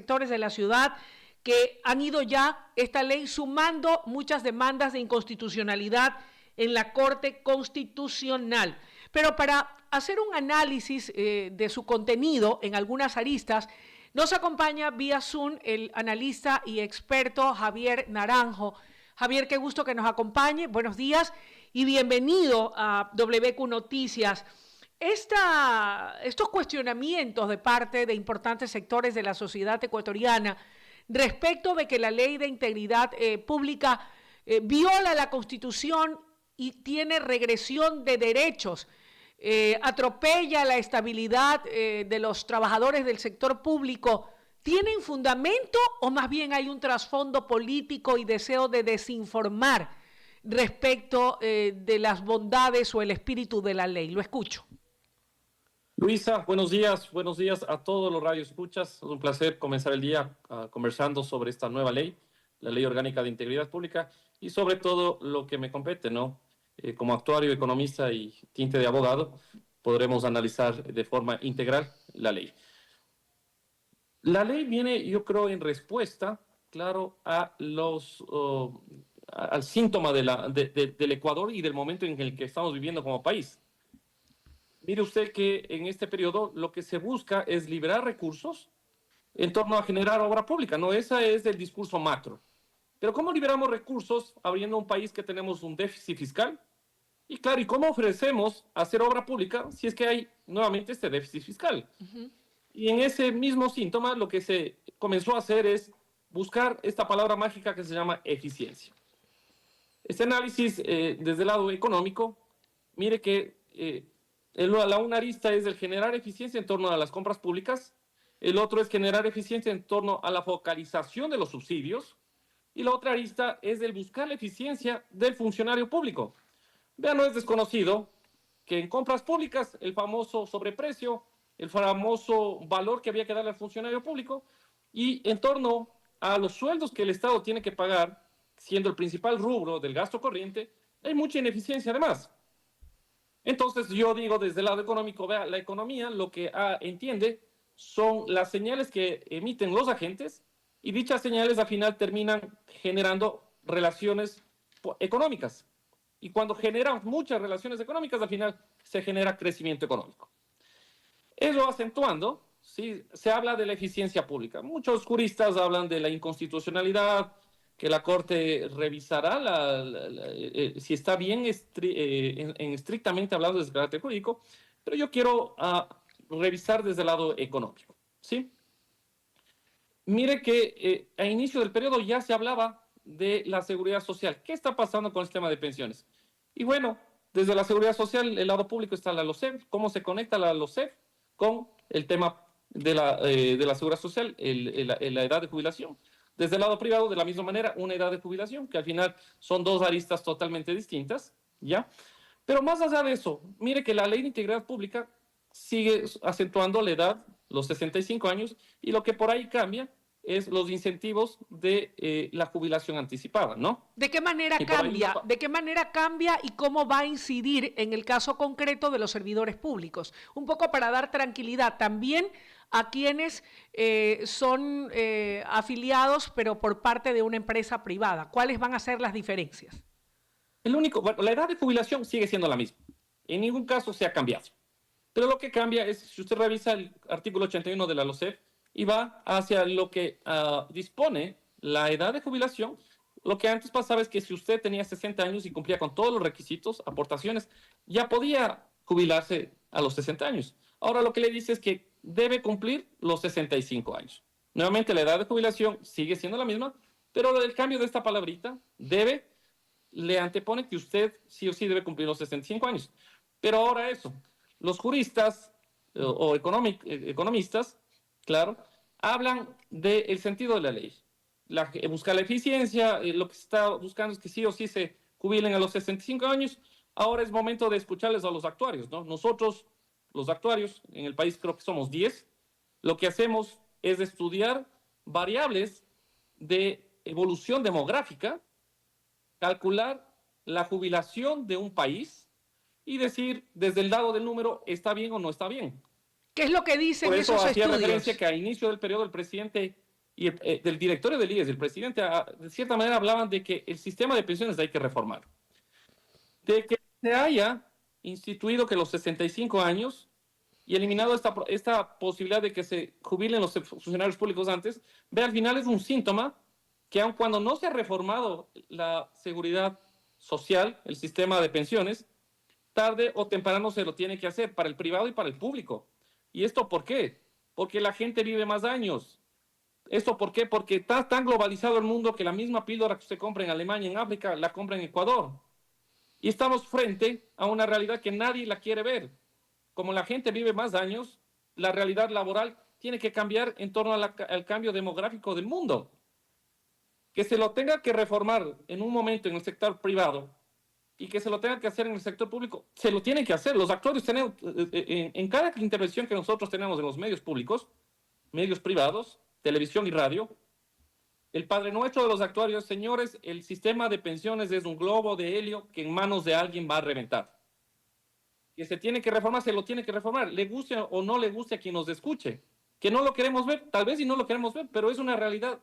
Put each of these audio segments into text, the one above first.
sectores de la ciudad que han ido ya esta ley sumando muchas demandas de inconstitucionalidad en la Corte Constitucional. Pero para hacer un análisis de su contenido en algunas aristas, nos acompaña vía Zoom el analista y experto Javier Naranjo. Javier, qué gusto que nos acompañe. Buenos días y bienvenido a WQ Noticias. Estos cuestionamientos de parte de importantes sectores de la sociedad ecuatoriana respecto de que la ley de integridad pública viola la Constitución y tiene regresión de derechos, atropella la estabilidad de los trabajadores del sector público, ¿tienen fundamento o más bien hay un trasfondo político y deseo de desinformar respecto de las bondades o el espíritu de la ley? Lo escucho. Luisa, buenos días a todos los radioescuchas. Es un placer comenzar el día conversando sobre esta nueva ley, la Ley Orgánica de Integridad Pública, y sobre todo lo que me compete, ¿no? Como actuario, economista y tinte de abogado, podremos analizar de forma integral la ley. La ley viene, yo creo, en respuesta, claro, a al síntoma del Ecuador y del momento en el que estamos viviendo como país. Mire usted que en este periodo lo que se busca es liberar recursos en torno a generar obra pública, ¿no? Ese es el discurso macro. Pero ¿cómo liberamos recursos abriendo un país que tenemos un déficit fiscal? Y claro, ¿y cómo ofrecemos hacer obra pública si es que hay nuevamente este déficit fiscal? Y en ese mismo síntoma lo que se comenzó a hacer es buscar esta palabra mágica que se llama eficiencia. Este análisis desde el lado económico, mire que una arista es el generar eficiencia en torno a las compras públicas, el otro es generar eficiencia en torno a la focalización de los subsidios, y la otra arista es el buscar la eficiencia del funcionario público. Vean, no es desconocido que en compras públicas el famoso sobreprecio, el famoso valor que había que darle al funcionario público, y en torno a los sueldos que el Estado tiene que pagar, siendo el principal rubro del gasto corriente, hay mucha ineficiencia además. Entonces yo digo desde el lado económico, vea, la economía lo que entiende son las señales que emiten los agentes y dichas señales al final terminan generando relaciones económicas. Y cuando generan muchas relaciones económicas, al final se genera crecimiento económico. Eso acentuando, ¿sí? Se habla de la eficiencia pública. Muchos juristas hablan de la inconstitucionalidad, que la Corte revisará si está bien estrictamente hablando desde el carácter jurídico, pero yo quiero revisar desde el lado económico, ¿sí? Mire que a inicio del periodo ya se hablaba de la seguridad social. ¿Qué está pasando con el sistema de pensiones? Y bueno, desde la seguridad social, el lado público está la LOSEF. ¿Cómo se conecta la LOSEF con el tema de la seguridad social, la edad de jubilación? Desde el lado privado, de la misma manera, una edad de jubilación, que al final son dos aristas totalmente distintas, ¿ya? Pero más allá de eso, mire que la Ley de Integridad Pública sigue acentuando la edad, los 65 años, y lo que por ahí cambia es los incentivos de la jubilación anticipada, ¿no? ¿De qué manera cambia? ¿De qué manera cambia y cómo va a incidir en el caso concreto de los servidores públicos? Un poco para dar tranquilidad también a quienes son afiliados, pero por parte de una empresa privada. ¿Cuáles van a ser las diferencias? La edad de jubilación sigue siendo la misma. En ningún caso se ha cambiado. Pero lo que cambia es, si usted revisa el artículo 81 de la LOSEF y va hacia lo que dispone la edad de jubilación, lo que antes pasaba es que si usted tenía 60 años y cumplía con todos los requisitos, aportaciones, ya podía jubilarse a los 60 años. Ahora lo que le dice es que debe cumplir los 65 años. Nuevamente la edad de jubilación sigue siendo la misma, pero el cambio de esta palabrita, debe, le antepone que usted sí o sí debe cumplir los 65 años. Pero ahora eso, los juristas o economistas, claro, hablan del sentido de la ley. Buscar la eficiencia, lo que se está buscando es que sí o sí se jubilen a los 65 años. Ahora es momento de escucharles a los actuarios, ¿no? Nosotros, los actuarios, en el país creo que somos 10, lo que hacemos es estudiar variables de evolución demográfica, calcular la jubilación de un país y decir desde el lado del número está bien o no está bien. ¿Qué es lo que dicen esos estudios? Por eso hacía referencia que a inicio del periodo el presidente y del directorio del IES, el presidente, de cierta manera hablaban de que el sistema de pensiones hay que reformar. De que se haya instituido que los 65 años y eliminado esta posibilidad de que se jubilen los funcionarios públicos antes, ve al final es un síntoma que aun cuando no se ha reformado la seguridad social, el sistema de pensiones, tarde o temprano se lo tiene que hacer para el privado y para el público. ¿Y esto por qué? Porque la gente vive más años. ¿Esto por qué? Porque está tan globalizado el mundo que la misma píldora que usted compra en Alemania, en África, la compra en Ecuador. Y estamos frente a una realidad que nadie la quiere ver. Como la gente vive más años, la realidad laboral tiene que cambiar en torno al cambio demográfico del mundo. Que se lo tenga que reformar en un momento en el sector privado y que se lo tenga que hacer en el sector público, se lo tienen que hacer. Los actuarios tenemos, en cada intervención que nosotros tenemos en los medios públicos, medios privados, televisión y radio, el padre nuestro de los actuarios, señores, el sistema de pensiones es un globo de helio que en manos de alguien va a reventar. Que se tiene que reformar, se lo tiene que reformar, le guste o no le guste a quien nos escuche. Que no lo queremos ver, tal vez y no lo queremos ver, pero es una realidad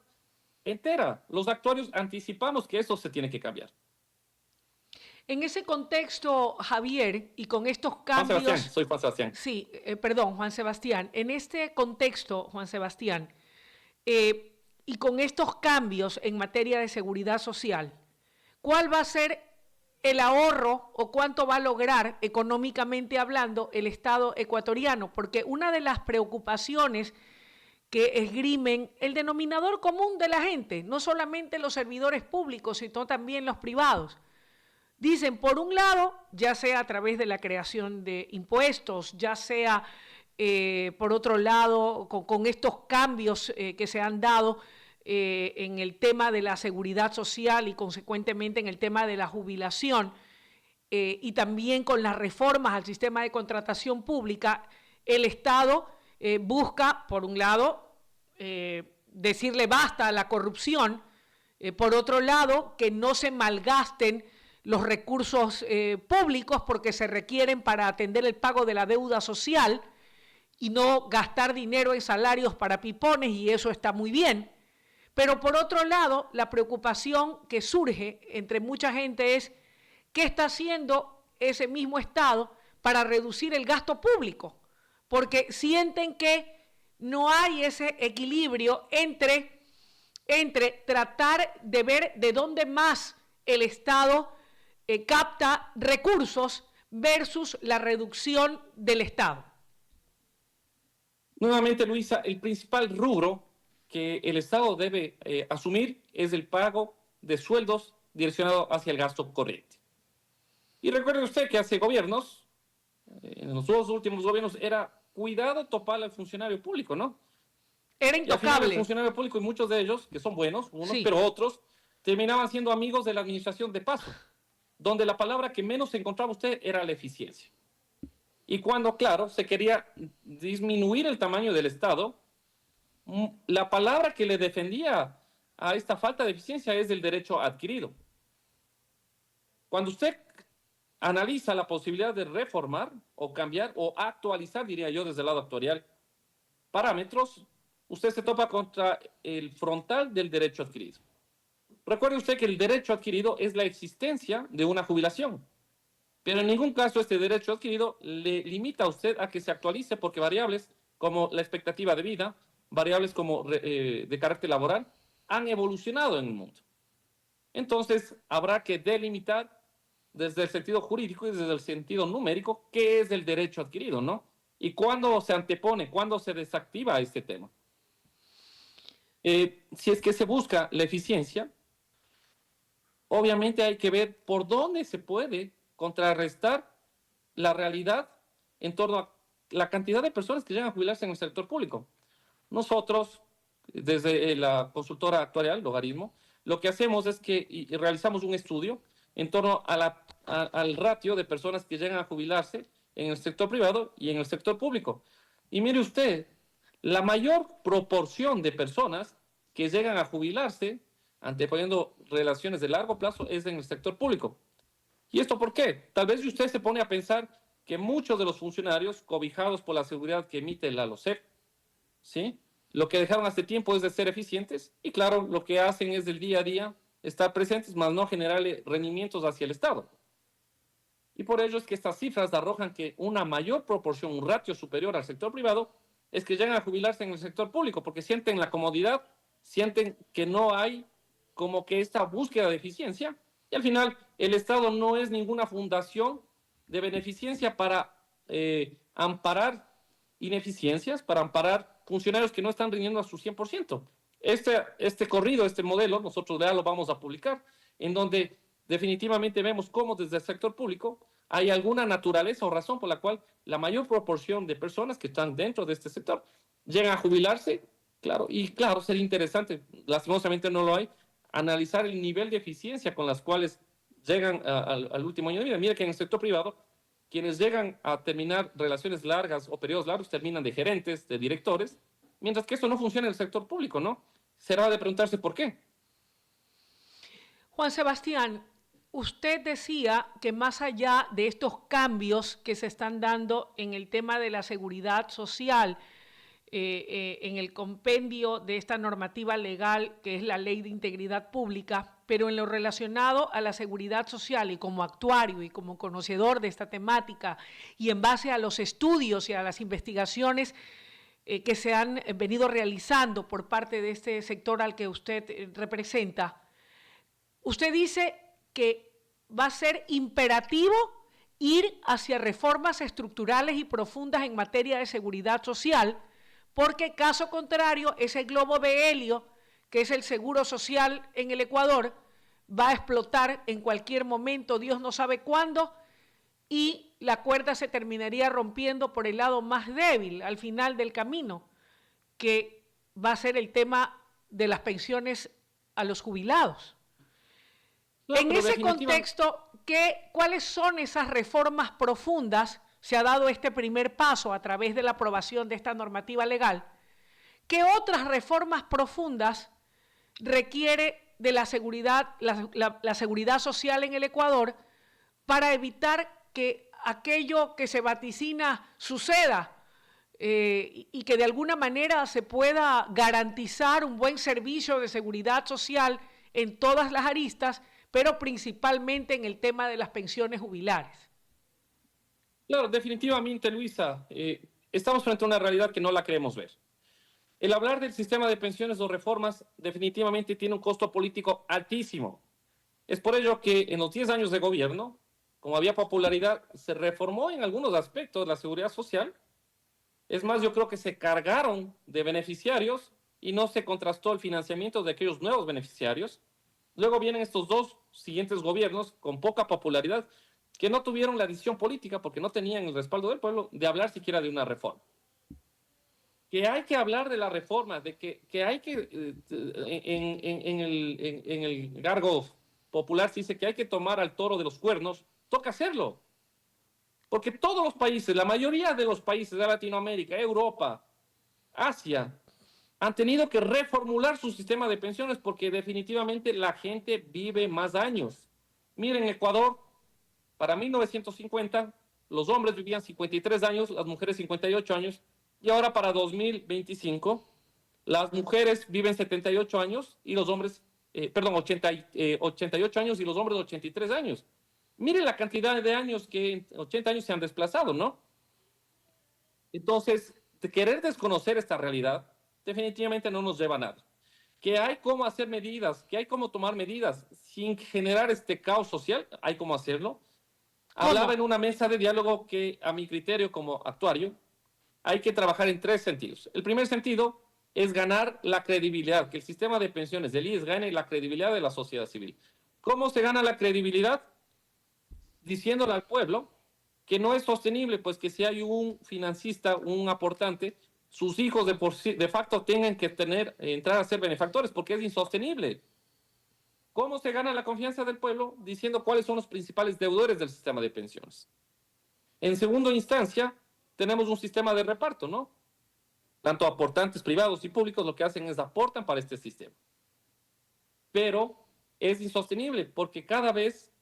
entera. Los actuarios anticipamos que eso se tiene que cambiar. En ese contexto, Javier, y con estos cambios... Juan Sebastián, soy Juan Sebastián. Sí, perdón, Juan Sebastián. En este contexto, Juan Sebastián, y con estos cambios en materia de seguridad social, ¿cuál va a ser el ahorro o cuánto va a lograr económicamente hablando el Estado ecuatoriano? Porque una de las preocupaciones que esgrimen el denominador común de la gente, no solamente los servidores públicos, sino también los privados, dicen, por un lado, ya sea a través de la creación de impuestos, ya sea por otro lado, con estos cambios que se han dado en el tema de la seguridad social y consecuentemente en el tema de la jubilación y también con las reformas al sistema de contratación pública, el Estado busca, por un lado, decirle basta a la corrupción, por otro lado, que no se malgasten los recursos públicos porque se requieren para atender el pago de la deuda social y no gastar dinero en salarios para pipones, y eso está muy bien. Pero por otro lado, la preocupación que surge entre mucha gente es ¿qué está haciendo ese mismo Estado para reducir el gasto público? Porque sienten que no hay ese equilibrio entre tratar de ver de dónde más el Estado capta recursos versus la reducción del Estado. Nuevamente, Luisa, el principal rubro que el Estado debe asumir es el pago de sueldos direccionado hacia el gasto corriente. Y recuerde usted que hace gobiernos, en los dos últimos gobiernos, era cuidado topar al funcionario público, ¿no? Era intocable. El funcionario público, y muchos de ellos, que son buenos, unos, sí, pero otros, terminaban siendo amigos de la administración de paso, donde la palabra que menos encontraba usted era la eficiencia. Y cuando, claro, se quería disminuir el tamaño del Estado, la palabra que le defendía a esta falta de eficiencia es el derecho adquirido. Cuando usted analiza la posibilidad de reformar o cambiar o actualizar, diría yo, desde el lado actuarial, parámetros, usted se topa contra el frontal del derecho adquirido. Recuerde usted que el derecho adquirido es la existencia de una jubilación, pero en ningún caso este derecho adquirido le limita a usted a que se actualice porque variables como la expectativa de vida, variables como de carácter laboral, han evolucionado en el mundo. Entonces, habrá que delimitar desde el sentido jurídico y desde el sentido numérico qué es el derecho adquirido, ¿no? Y cuándo se antepone, cuándo se desactiva este tema. Si es que se busca la eficiencia, obviamente hay que ver por dónde se puede contrarrestar la realidad en torno a la cantidad de personas que llegan a jubilarse en el sector público. Nosotros, desde la consultora actuarial, Logaritmo, lo que hacemos es que realizamos un estudio en torno al ratio de personas que llegan a jubilarse en el sector privado y en el sector público. Y mire usted, la mayor proporción de personas que llegan a jubilarse, anteponiendo relaciones de largo plazo, es en el sector público. ¿Y esto por qué? Tal vez usted se pone a pensar que muchos de los funcionarios, cobijados por la seguridad que emite la LOCEP, ¿sí?, Lo que dejaron hace tiempo es de ser eficientes y claro, lo que hacen es del día a día estar presentes, más no generarle rendimientos hacia el Estado. Y por ello es que estas cifras arrojan que una mayor proporción, un ratio superior al sector privado, es que llegan a jubilarse en el sector público, porque sienten la comodidad, sienten que no hay como que esta búsqueda de eficiencia, y al final el Estado no es ninguna fundación de beneficencia para amparar ineficiencias, para amparar funcionarios que no están rindiendo a su 100%. Este corrido, este modelo, nosotros ya lo vamos a publicar, en donde definitivamente vemos cómo desde el sector público hay alguna naturaleza o razón por la cual la mayor proporción de personas que están dentro de este sector llegan a jubilarse, claro, y claro, sería interesante, lastimosamente no lo hay, analizar el nivel de eficiencia con las cuales llegan al último año de vida. Mira que en el sector privado, quienes llegan a terminar relaciones largas o periodos largos terminan de gerentes, de directores, mientras que eso no funciona en el sector público, ¿no? Será de preguntarse por qué. Juan Sebastián, usted decía que más allá de estos cambios que se están dando en el tema de la seguridad social, en el compendio de esta normativa legal que es la Ley de Integridad Pública, pero en lo relacionado a la seguridad social y como actuario y como conocedor de esta temática y en base a los estudios y a las investigaciones que se han venido realizando por parte de este sector al que usted representa, usted dice que va a ser imperativo ir hacia reformas estructurales y profundas en materia de seguridad social, porque caso contrario, ese globo de helio, que es el seguro social en el Ecuador, va a explotar en cualquier momento, Dios no sabe cuándo, y la cuerda se terminaría rompiendo por el lado más débil al final del camino, que va a ser el tema de las pensiones a los jubilados. No, en ese contexto, ¿cuáles son esas reformas profundas? Se ha dado este primer paso a través de la aprobación de esta normativa legal. ¿Qué otras reformas profundas requiere de la seguridad, la seguridad social en el Ecuador para evitar que aquello que se vaticina suceda y que de alguna manera se pueda garantizar un buen servicio de seguridad social en todas las aristas, pero principalmente en el tema de las pensiones jubilares? Claro, definitivamente, Luisa, estamos frente a una realidad que no la queremos ver. El hablar del sistema de pensiones o reformas definitivamente tiene un costo político altísimo. Es por ello que en los 10 años de gobierno, como había popularidad, se reformó en algunos aspectos la seguridad social. Es más, yo creo que se cargaron de beneficiarios y no se contrastó el financiamiento de aquellos nuevos beneficiarios. Luego vienen estos dos siguientes gobiernos con poca popularidad que no tuvieron la decisión política porque no tenían el respaldo del pueblo de hablar siquiera de una reforma. Que hay que hablar de la reforma, de que hay que, en el gargo popular se dice que hay que tomar al toro de los cuernos, toca hacerlo. Porque todos los países, la mayoría de los países de Latinoamérica, Europa, Asia, han tenido que reformular su sistema de pensiones porque definitivamente la gente vive más años. Miren, Ecuador, para 1950, los hombres vivían 53 años, las mujeres 58 años, y ahora para 2025, las mujeres viven 78 años y los hombres, 88 años y los hombres 83 años. Miren la cantidad de años que en 80 años se han desplazado, ¿no? Entonces, de querer desconocer esta realidad, definitivamente no nos lleva a nada. Que hay cómo hacer medidas, que hay cómo tomar medidas sin generar este caos social, hay cómo hacerlo. Hablaba en una mesa de diálogo que, a mi criterio como actuario, hay que trabajar en tres sentidos. El primer sentido es ganar la credibilidad, que el sistema de pensiones del IES gane la credibilidad de la sociedad civil. ¿Cómo se gana la credibilidad? Diciéndole al pueblo que no es sostenible, pues que si hay un financista, un aportante, sus hijos de facto tengan que entrar a ser benefactores, porque es insostenible. ¿Cómo se gana la confianza del pueblo? Diciendo cuáles son los principales deudores del sistema de pensiones. En segunda instancia, tenemos un sistema de reparto, ¿no? Tanto aportantes privados y públicos lo que hacen es aportan para este sistema. Pero es insostenible porque cada vez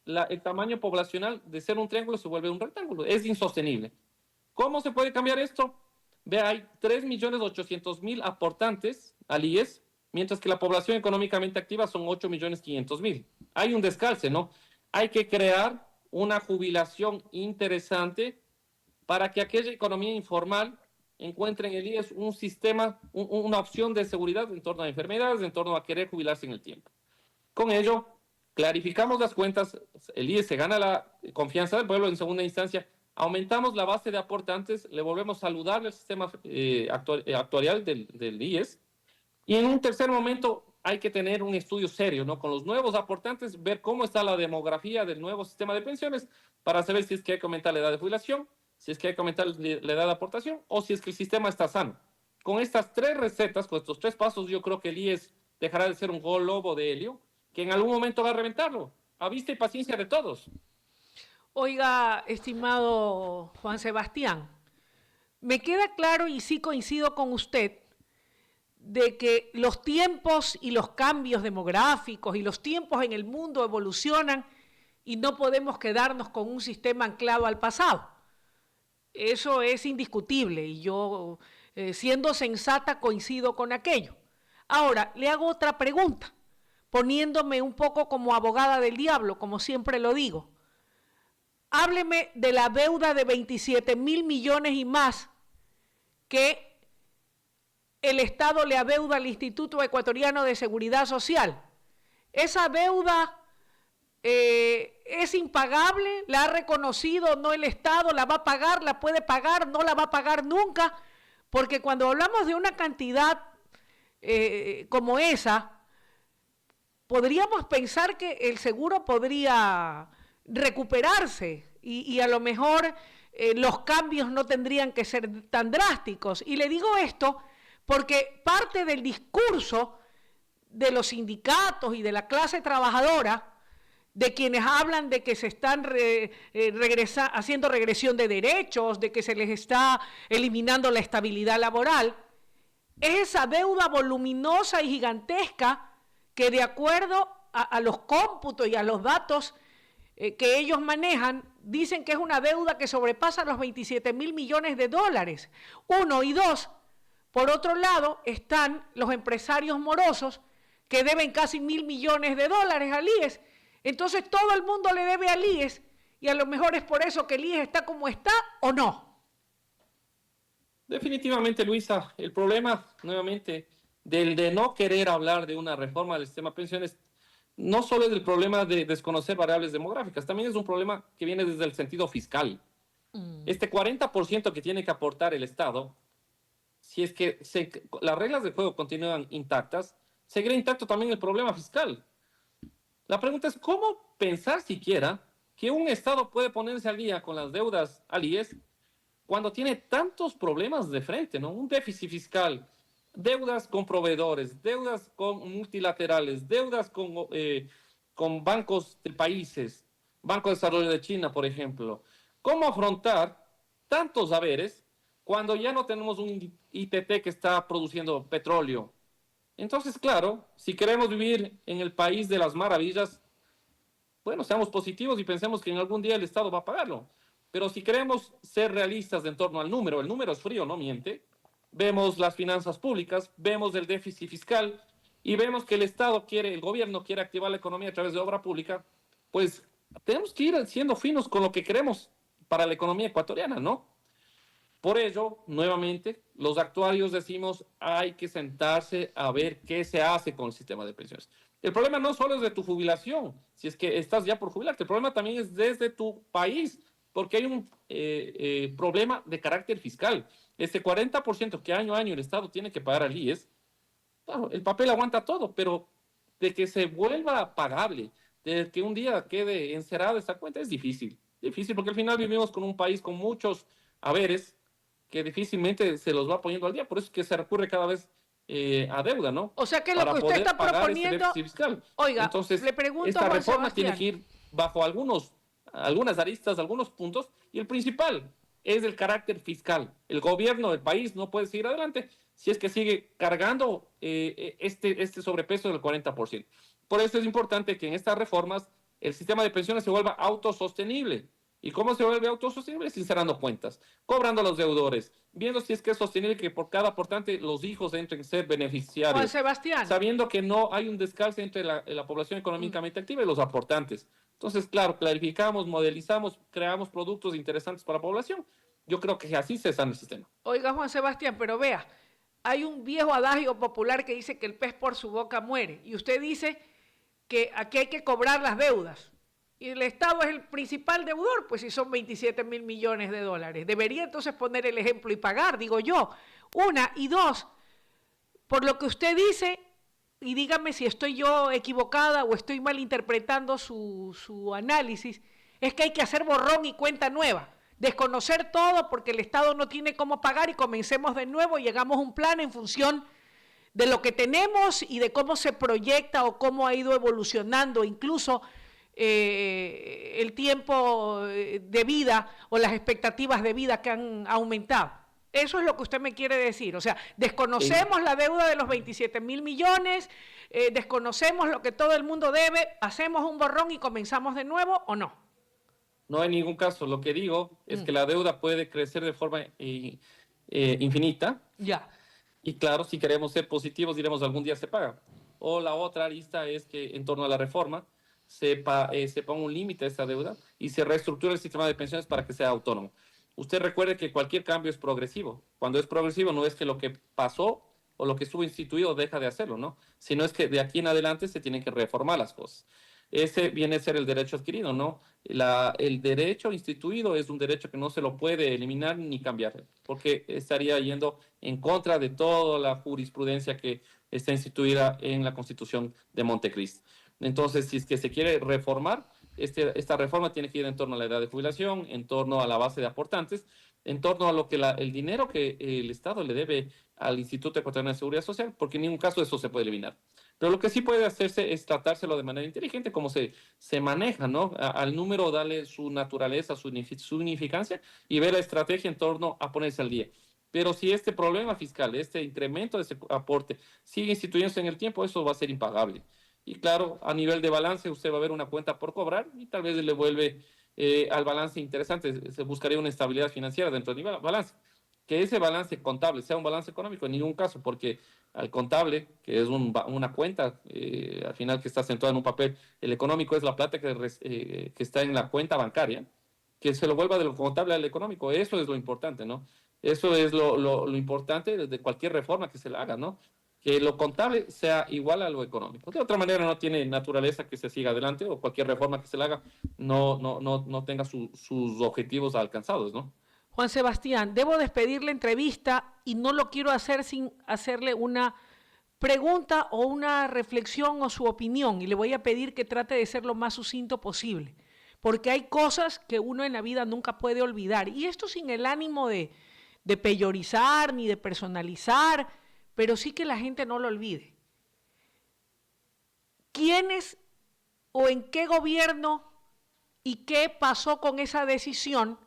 el tamaño poblacional de ser un triángulo se vuelve un rectángulo. Es insostenible. ¿Cómo se puede cambiar esto? ve, hay 3.800.000 aportantes al IES, mientras que la población económicamente activa son 8.500.000. Hay un descalce, ¿no? Hay que crear una jubilación interesante para que aquella economía informal encuentre en el IES un sistema, una opción de seguridad en torno a enfermedades, en torno a querer jubilarse en el tiempo. Con ello, clarificamos las cuentas, el IES se gana la confianza del pueblo en segunda instancia, aumentamos la base de aportantes, le volvemos saludable al sistema actuarial del IES, y en un tercer momento hay que tener un estudio serio, ¿no? Con los nuevos aportantes, ver cómo está la demografía del nuevo sistema de pensiones para saber si es que hay que aumentar la edad de jubilación, si es que hay que aumentar la edad de aportación o si es que el sistema está sano. Con estas tres recetas, con estos tres pasos, yo creo que el IES dejará de ser un globo de helio que en algún momento va a reventarlo, a vista y paciencia de todos. Oiga, estimado Juan Sebastián, me queda claro y sí coincido con usted de que los tiempos y los cambios demográficos y los tiempos en el mundo evolucionan y no podemos quedarnos con un sistema anclado al pasado. Eso es indiscutible y yo, siendo sensata, coincido con aquello. Ahora, le hago otra pregunta, poniéndome un poco como abogada del diablo, como siempre lo digo. Hábleme de la deuda de 27.000 millones y más que el Estado le adeuda al Instituto Ecuatoriano de Seguridad Social. Esa deuda es impagable, la ha reconocido no el Estado, la va a pagar, la puede pagar, no la va a pagar nunca, porque cuando hablamos de una cantidad como esa, podríamos pensar que el seguro podría recuperarse y a lo mejor los cambios no tendrían que ser tan drásticos. Y le digo esto porque parte del discurso de los sindicatos y de la clase trabajadora, de quienes hablan de que se están haciendo regresión de derechos, de que se les está eliminando la estabilidad laboral, es esa deuda voluminosa y gigantesca que de acuerdo a los cómputos y a los datos que ellos manejan, dicen que es una deuda que sobrepasa los 27.000 millones de dólares. Uno y dos, por otro lado, están los empresarios morosos que deben casi 1.000 millones de dólares al IES. Entonces todo el mundo le debe al IES y a lo mejor es por eso que el IES está como está o no. Definitivamente, Luisa, el problema, nuevamente, de no querer hablar de una reforma del sistema de pensiones, no solo es el problema de desconocer variables demográficas, también es un problema que viene desde el sentido fiscal. Este 40% que tiene que aportar el Estado, si es que las reglas del juego continúan intactas, seguirá intacto también el problema fiscal. La pregunta es, ¿cómo pensar siquiera que un Estado puede ponerse al día con las deudas al IES cuando tiene tantos problemas de frente, ¿no? Un déficit fiscal, deudas con proveedores, deudas con multilaterales, deudas con bancos de países, Banco de Desarrollo de China, por ejemplo. ¿Cómo afrontar tantos haberes cuando ya no tenemos un ITT que está produciendo petróleo? Entonces, claro, si queremos vivir en el país de las maravillas, bueno, seamos positivos y pensemos que en algún día el Estado va a pagarlo. Pero si queremos ser realistas en torno al número, el número es frío, no miente, vemos las finanzas públicas, vemos el déficit fiscal y vemos que el Estado quiere, el gobierno quiere activar la economía a través de obra pública, pues tenemos que ir siendo finos con lo que queremos para la economía ecuatoriana, ¿no? Por ello, nuevamente, los actuarios decimos hay que sentarse a ver qué se hace con el sistema de pensiones. El problema no solo es de tu jubilación, si es que estás ya por jubilarte, el problema también es desde tu país, porque hay un problema de carácter fiscal. Ese 40% que año a año el Estado tiene que pagar al IES, claro, el papel aguanta todo, pero de que se vuelva pagable, de que un día quede encerrada esta cuenta, es difícil. Difícil porque al final vivimos con un país con muchos haberes que difícilmente se los va poniendo al día. Por eso es que se recurre cada vez a deuda, ¿no? O sea que para lo que usted poder está pagar proponiendo... ese déficit fiscal. Oiga, entonces, le pregunto esta a Juan reforma Sebastián. tiene que ir bajo algunas aristas, algunos puntos, y el principal es el carácter fiscal. El gobierno del país no puede seguir adelante si es que sigue cargando este sobrepeso del 40%. Por eso es importante que en estas reformas el sistema de pensiones se vuelva autosostenible ¿Y cómo se vuelve autosostenible? Sincerando cuentas, cobrando a los deudores, viendo si es que es sostenible que por cada aportante los hijos entren a ser Juan beneficiarios, Sebastián. sabiendo que no hay un descalce entre la población económicamente activa y los aportantes. Entonces, claro, clarificamos, modelizamos, creamos productos interesantes para la población. Yo creo que así se sana el sistema. Oiga, Juan Sebastián, pero vea, hay un viejo adagio popular que dice que el pez por su boca muere. Y usted dice que aquí hay que cobrar las deudas. Y el Estado es el principal deudor, pues si son 27.000 millones de dólares. Debería entonces poner el ejemplo y pagar, digo yo. Una, y dos, por lo que usted dice, y dígame si estoy yo equivocada o estoy mal interpretando su análisis, es que hay que hacer borrón y cuenta nueva, desconocer todo porque el Estado no tiene cómo pagar y comencemos de nuevo y hagamos un plan en función de lo que tenemos y de cómo se proyecta o cómo ha ido evolucionando incluso el tiempo de vida o las expectativas de vida que han aumentado. Eso es lo que usted me quiere decir. O sea, desconocemos la deuda de los 27.000 millones, desconocemos lo que todo el mundo debe, hacemos un borrón y comenzamos de nuevo, ¿o no? No hay ningún caso. Lo que digo es que la deuda puede crecer de forma infinita. Ya. Y claro, si queremos ser positivos, diremos algún día se paga. O la otra lista es que en torno a la reforma se ponga un límite a esta deuda y se reestructure el sistema de pensiones para que sea autónomo. Usted recuerde que cualquier cambio es progresivo. Cuando es progresivo no es que lo que pasó o lo que estuvo instituido deja de hacerlo, ¿no? Sino es que de aquí en adelante se tienen que reformar las cosas. Ese viene a ser el derecho adquirido, ¿no? El derecho instituido es un derecho que no se lo puede eliminar ni cambiar, porque estaría yendo en contra de toda la jurisprudencia que está instituida en la Constitución de Montecristo. Entonces, si es que se quiere reformar, esta reforma tiene que ir en torno a la edad de jubilación, en torno a la base de aportantes, en torno a lo que el dinero que el Estado le debe al Instituto Ecuatoriano de Seguridad Social, porque en ningún caso eso se puede eliminar. Pero lo que sí puede hacerse es tratárselo de manera inteligente, como se maneja, ¿no? Al número darle su naturaleza, su significancia y ver la estrategia en torno a ponerse al día. Pero si este problema fiscal, este incremento de ese aporte sigue instituyéndose en el tiempo, eso va a ser impagable. Y claro, a nivel de balance, usted va a ver una cuenta por cobrar y tal vez le vuelve al balance interesante. Se buscaría una estabilidad financiera dentro del balance. Que ese balance contable sea un balance económico, en ningún caso, porque al contable, que es una cuenta, al final que está centrada en un papel, el económico es la plata que está en la cuenta bancaria, que se lo vuelva de lo contable al económico. Eso es lo importante, ¿no? Eso es lo importante de cualquier reforma que se le haga, ¿no? Que lo contable sea igual a lo económico. De otra manera no tiene naturaleza que se siga adelante o cualquier reforma que se le haga no tenga sus objetivos alcanzados, ¿no? Juan Sebastián, debo despedir la entrevista y no lo quiero hacer sin hacerle una pregunta o una reflexión o su opinión y le voy a pedir que trate de ser lo más sucinto posible, porque hay cosas que uno en la vida nunca puede olvidar y esto sin el ánimo de peyorizar ni de personalizar, pero sí que la gente no lo olvide. ¿Quiénes o en qué gobierno y qué pasó con esa decisión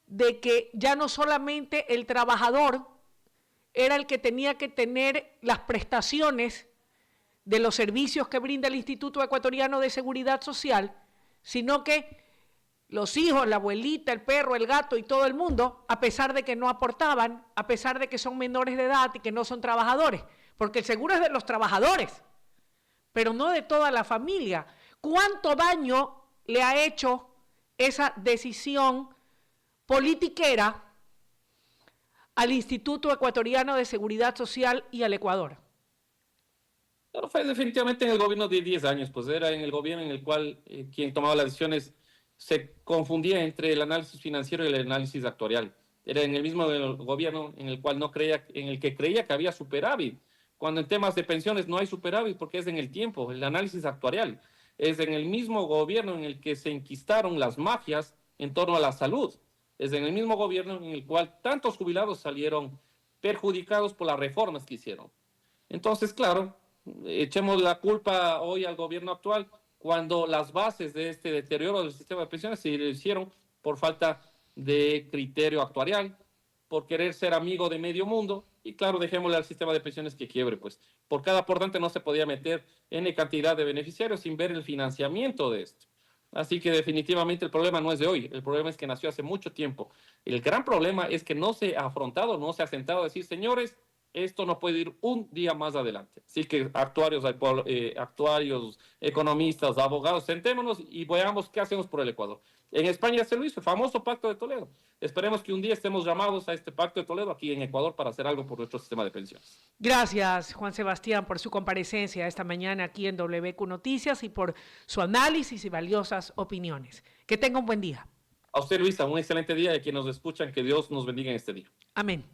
de que ya no solamente el trabajador era el que tenía que tener las prestaciones de los servicios que brinda el Instituto Ecuatoriano de Seguridad Social, sino que los hijos, la abuelita, el perro, el gato y todo el mundo, a pesar de que no aportaban, a pesar de que son menores de edad y que no son trabajadores, porque el seguro es de los trabajadores, pero no de toda la familia. ¿Cuánto daño le ha hecho esa decisión politiquera al Instituto Ecuatoriano de Seguridad Social y al Ecuador? Claro, fue definitivamente en el gobierno de 10 años, pues era en el gobierno en el cual quien tomaba las decisiones se confundía entre el análisis financiero y el análisis actuarial. Era en el mismo gobierno en el cual no creía, en el que creía que había superávit, cuando en temas de pensiones no hay superávit porque es en el tiempo, el análisis actuarial. Es en el mismo gobierno en el que se enquistaron las mafias en torno a la salud. Es en el mismo gobierno en el cual tantos jubilados salieron perjudicados por las reformas que hicieron. Entonces, claro, echemos la culpa hoy al gobierno actual cuando las bases de este deterioro del sistema de pensiones se hicieron por falta de criterio actuarial, por querer ser amigo de medio mundo, y claro, dejémosle al sistema de pensiones que quiebre, pues por cada aportante no se podía meter N cantidad de beneficiarios sin ver el financiamiento de esto. Así que definitivamente el problema no es de hoy, el problema es que nació hace mucho tiempo. El gran problema es que no se ha afrontado, no se ha sentado a decir, señores, esto no puede ir un día más adelante. Así que actuarios, economistas, abogados, sentémonos y veamos qué hacemos por el Ecuador. En España se lo hizo, el famoso Pacto de Toledo. Esperemos que un día estemos llamados a este Pacto de Toledo aquí en Ecuador para hacer algo por nuestro sistema de pensiones. Gracias, Juan Sebastián, por su comparecencia esta mañana aquí en WQ Noticias y por su análisis y valiosas opiniones. Que tenga un buen día. A usted, Luisa, un excelente día y a quienes nos escuchan, que Dios nos bendiga en este día. Amén.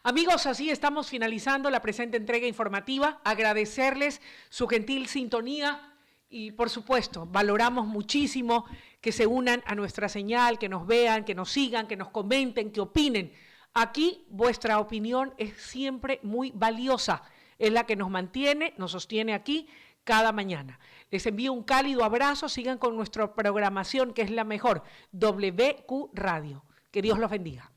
Amigos, así estamos finalizando la presente entrega informativa. Agradecerles su gentil sintonía y, por supuesto, valoramos muchísimo que se unan a nuestra señal, que nos vean, que nos sigan, que nos comenten, que opinen. Aquí vuestra opinión es siempre muy valiosa. Es la que nos mantiene, nos sostiene aquí cada mañana. Les envío un cálido abrazo. Sigan con nuestra programación, que es la mejor. WQ Radio. Que Dios los bendiga.